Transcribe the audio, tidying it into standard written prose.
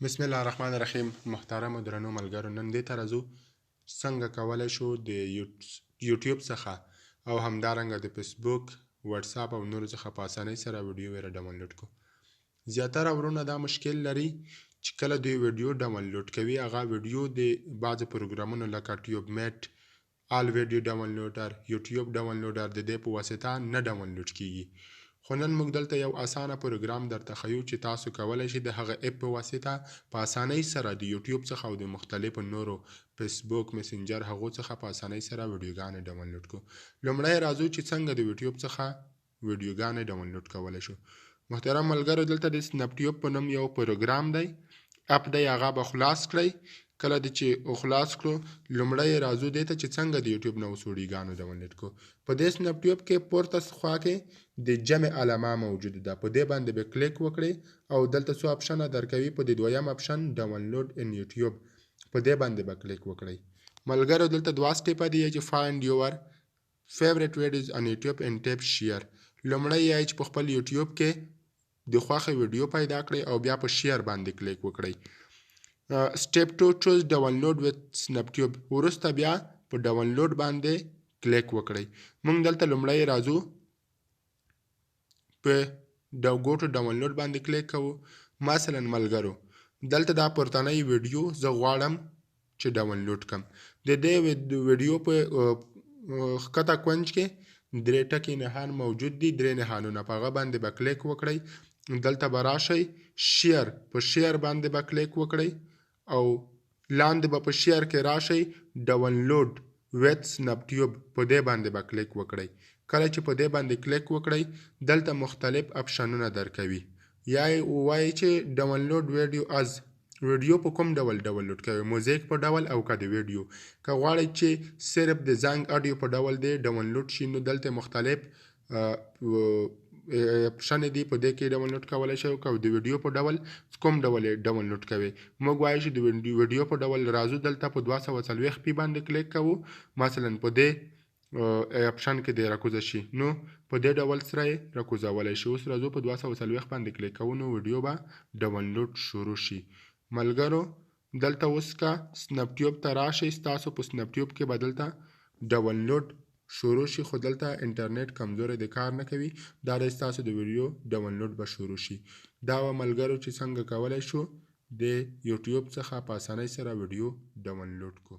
بسم الله الرحمن الرحیم. محترم درنو ملګرو، نن دې ته راځو څنګه کولی شو د یوټیوب څخه او همدارنګه د فیسبوک، واتساپ او نورو څخه په اسانۍ سره ویډیو ډاونلوډ کړو. زیاتره ورونه دا مشکل لري چې کله دوی ویډیو ډاونلوډ کوي، هغه ویډیو د بعضو پروګرامونو لکه ټیوب میټ، آل ویډیو ډاونلوډر، یوټیوب ډاونلوډر د دې په واسطه نه ډاونلوډ کیږي. خو نن موږ دلته یو اسانه پروګرام درته ښیو چې تاسو کولی شئ د هغه اپ په واسطه په اسانۍ سره د یوټیوب څخه او د مختلفو نورو فیسبوک، مسنجر هغو څخه په اسانۍ سره ویډیوګانې ډاونلوډ کړو. لومړی راځو چې څنګه د یوټیوب څخه ویډیوګانې ډاونلوډ کولی شو. محترم ملګرو، دلته د سنپ ټیوب په نوم یو پروګرام دی، اپ دی، هغه به خلاص کړئ. کله چې خلاص کړو، لومړی راځو دې ته چې څنګه د یوټیوب نه اوس ویډیوګانې ډاونلوډ کړو. په دې سنپ ټیوب کې پورته خوا کې د جمع علامه موجوده ده، په دې باندې به کلیک وکړئ او دلته څو اپشنه درکوي. په دې دویم اپشن ډاونلوډ ان یوټیوب په دې باندې به کلیک وکړئ. ملګرو، دلته دوه سټیپه دي چې فایند یور فیورټ ویډیوز ان یوټیوب اینډ ټیپ شیر. لومړی یې چې په خپل یوټیوب کې د خوښې ویډیو پیدا کړئ او بیا په شیر باندې کلیک وکړئ. سټیپ 2 چوز ډاونلوډ وذ سنپ ټیوب، وروسته بیا په ډاونلوډ باندې کلیک وکړئ. موږ دلته لومړی راځو په ګو ټو ډاونلوډ باندې کلیک کوو. مثلا ملګرو، دلته دا پورتنی ویډیو زه غواړم چې ډاونلوډ کړم. د دې ویډیو په ښکته کونج کې درې ټکي نښان موجود دي، درې نښانونه، په هغه باندې به کلیک وکړئ. دلته به راشئ شیر، په شیر باندې به کلیک وکړئ او لاندې به په شیر کې راشئ ډاونلوډ وذ سنپ ټیوب، په دې باندې به کلیک وکړئ. کله چې په دې باندې کلیک وکړئ، دلته مختلف اپشنونه درکوي. یا یې ووایي چې ډاونلوډ ویډیو از، ویډیو په کوم ډول ډاونلوډ کوئ، موزیک په ډول او که د ویډیو. که غواړئ چې صرف د زنګ اډیو په ډول دی ډاونلوډ شي، نو دلته مختلف اپشن دي، په دې کې ډاونلوډ کولی شئ. که د ویډیو په ډول کوم ډول یې ډاونلوډ کوئ، موږ وایو چې د ویډیو په ډول راځو، دلته په 240 پی باندې کلیک کوو. مثلا په دې اپشن کې دی راکوزه شي، نو په دې ډول سره یې راکوزولی شي. اوس راځو په 240 باندې کلیک کوو، نو ویډیو به ډاونلوډ شروع شي. ملګرو، دلته اوس که سنپ ټیوب ته راشئ، ستاسو په سنپ ټیوب کې به دلته ډاونلوډ شروع شي، خو دلته انټرنیټ کمزوری دی، کار نه کوي. دا دی ستاسو د ویډیو ډاونلوډ به شروع شي. دا وه ملګرو چې څنګه کولی شو د یوټیوب څخه په اسانۍ سره ویډیو ډاونلوډ کړو.